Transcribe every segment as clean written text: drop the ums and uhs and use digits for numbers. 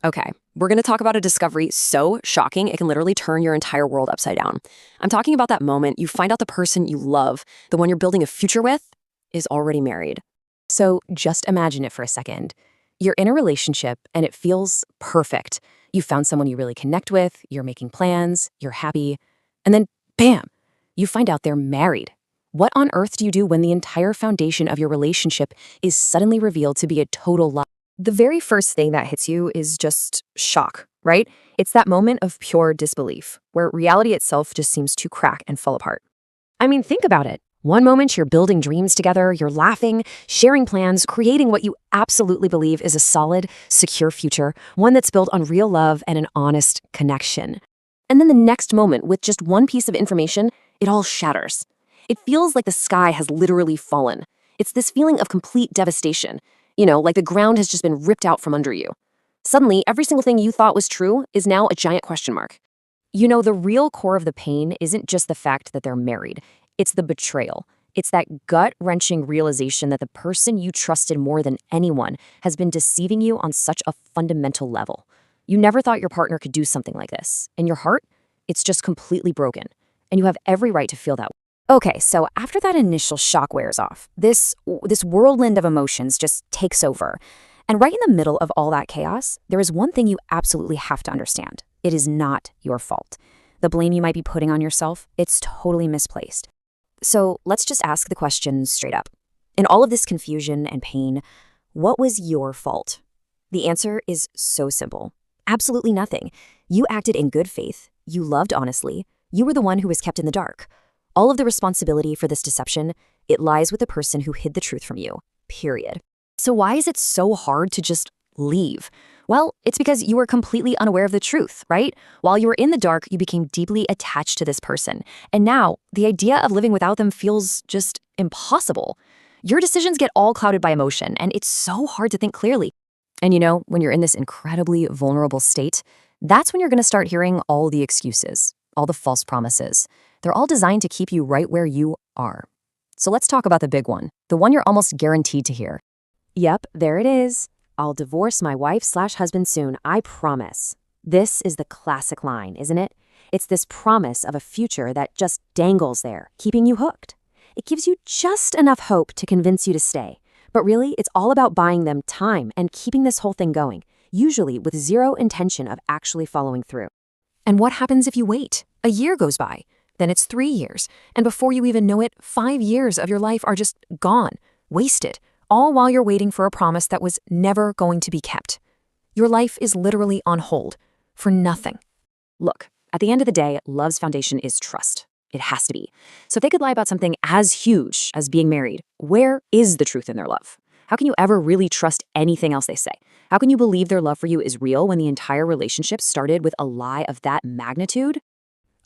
Okay, we're going to talk about a discovery so shocking it can literally turn your entire world upside down. I'm talking about that moment you find out the person you love, the one you're building a future with, is already married. So just imagine it for a second. You're in a relationship and it feels perfect. You found someone you really connect with, you're making plans, you're happy, and then bam, you find out they're married. What on earth do you do when the entire foundation of your relationship is suddenly revealed to be a total lie? The very first thing that hits you is just shock, right? It's that moment of pure disbelief, where reality itself just seems to crack and fall apart. I mean, think about it. One moment you're building dreams together, you're laughing, sharing plans, creating what you absolutely believe is a solid, secure future, one that's built on real love and an honest connection. And then the next moment, with just one piece of information, it all shatters. It feels like the sky has literally fallen. It's this feeling of complete devastation. Like the ground has just been ripped out from under you. Suddenly, every single thing you thought was true is now a giant question mark. The real core of the pain isn't just the fact that they're married. It's the betrayal. It's that gut-wrenching realization that the person you trusted more than anyone has been deceiving you on such a fundamental level. You never thought your partner could do something like this. In your heart, it's just completely broken. And you have every right to feel that way. Okay, so after that initial shock wears off, this whirlwind of emotions just takes over. And right in the middle of all that chaos, there is one thing you absolutely have to understand. It is not your fault. The blame you might be putting on yourself, it's totally misplaced. So let's just ask the question straight up. In all of this confusion and pain, what was your fault? The answer is so simple. Absolutely nothing. You acted in good faith. You loved honestly. You were the one who was kept in the dark. All of the responsibility for this deception, it lies with the person who hid the truth from you, period. So why is it so hard to just leave? Well, it's because you were completely unaware of the truth, right? While you were in the dark, you became deeply attached to this person. And now, the idea of living without them feels just impossible. Your decisions get all clouded by emotion, and it's so hard to think clearly. And when you're in this incredibly vulnerable state, that's when you're going to start hearing all the excuses, all the false promises. They're all designed to keep you right where you are. So let's talk about the big one, the one you're almost guaranteed to hear. Yep, there it is. I'll divorce my wife/husband soon, I promise. This is the classic line, isn't it? It's this promise of a future that just dangles there, keeping you hooked. It gives you just enough hope to convince you to stay. But really, it's all about buying them time and keeping this whole thing going, usually with zero intention of actually following through. And what happens if you wait? A year goes by. Then it's 3 years. And before you even know it, 5 years of your life are just gone, wasted, all while you're waiting for a promise that was never going to be kept. Your life is literally on hold for nothing. Look, at the end of the day, love's foundation is trust. It has to be. So if they could lie about something as huge as being married, where is the truth in their love? How can you ever really trust anything else they say? How can you believe their love for you is real when the entire relationship started with a lie of that magnitude?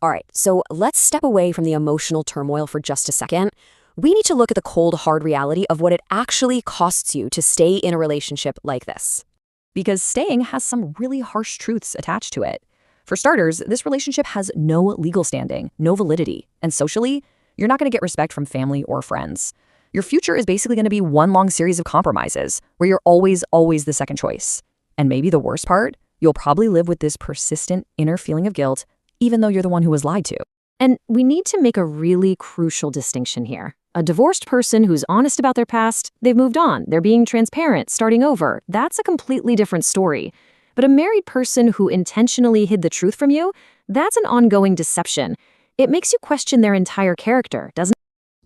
All right, so let's step away from the emotional turmoil for just a second. We need to look at the cold, hard reality of what it actually costs you to stay in a relationship like this. Because staying has some really harsh truths attached to it. For starters, this relationship has no legal standing, no validity, and socially, you're not going to get respect from family or friends. Your future is basically going to be one long series of compromises where you're always the second choice. And maybe the worst part, you'll probably live with this persistent inner feeling of guilt even though you're the one who was lied to. And we need to make a really crucial distinction here. A divorced person who's honest about their past, they've moved on, they're being transparent, starting over, that's a completely different story. But a married person who intentionally hid the truth from you, that's an ongoing deception. It makes you question their entire character, doesn't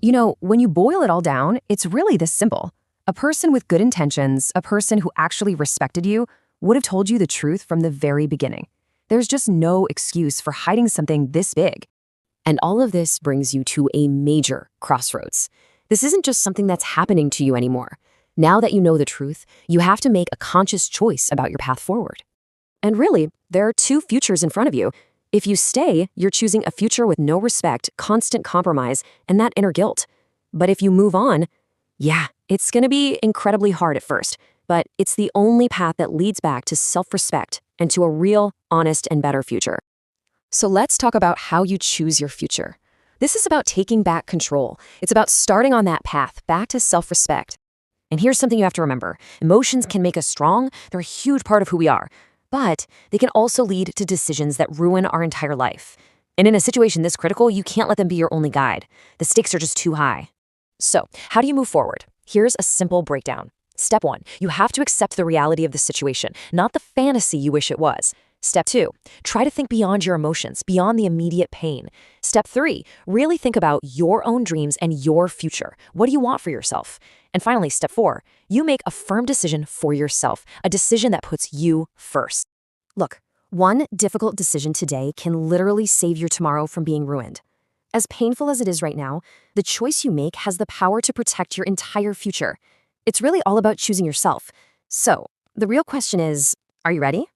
it? When you boil it all down, it's really this simple. A person with good intentions, a person who actually respected you, would have told you the truth from the very beginning. There's just no excuse for hiding something this big. And all of this brings you to a major crossroads. This isn't just something that's happening to you anymore. Now that you know the truth, you have to make a conscious choice about your path forward. And really, there are two futures in front of you. If you stay, you're choosing a future with no respect, constant compromise, and that inner guilt. But if you move on, yeah, it's going to be incredibly hard at first, but it's the only path that leads back to self-respect and to a real, honest, and better future. So let's talk about how you choose your future. This is about taking back control. It's about starting on that path back to self-respect. And here's something you have to remember. Emotions can make us strong. They're a huge part of who we are. But they can also lead to decisions that ruin our entire life. And in a situation this critical, you can't let them be your only guide. The stakes are just too high. So, how do you move forward? Here's a simple breakdown. Step 1, you have to accept the reality of the situation, not the fantasy you wish it was. Step 2, try to think beyond your emotions, beyond the immediate pain. Step 3, really think about your own dreams and your future. What do you want for yourself? And finally, step 4, you make a firm decision for yourself, a decision that puts you first. Look, one difficult decision today can literally save your tomorrow from being ruined. As painful as it is right now, the choice you make has the power to protect your entire future. It's really all about choosing yourself. So, the real question is, are you ready?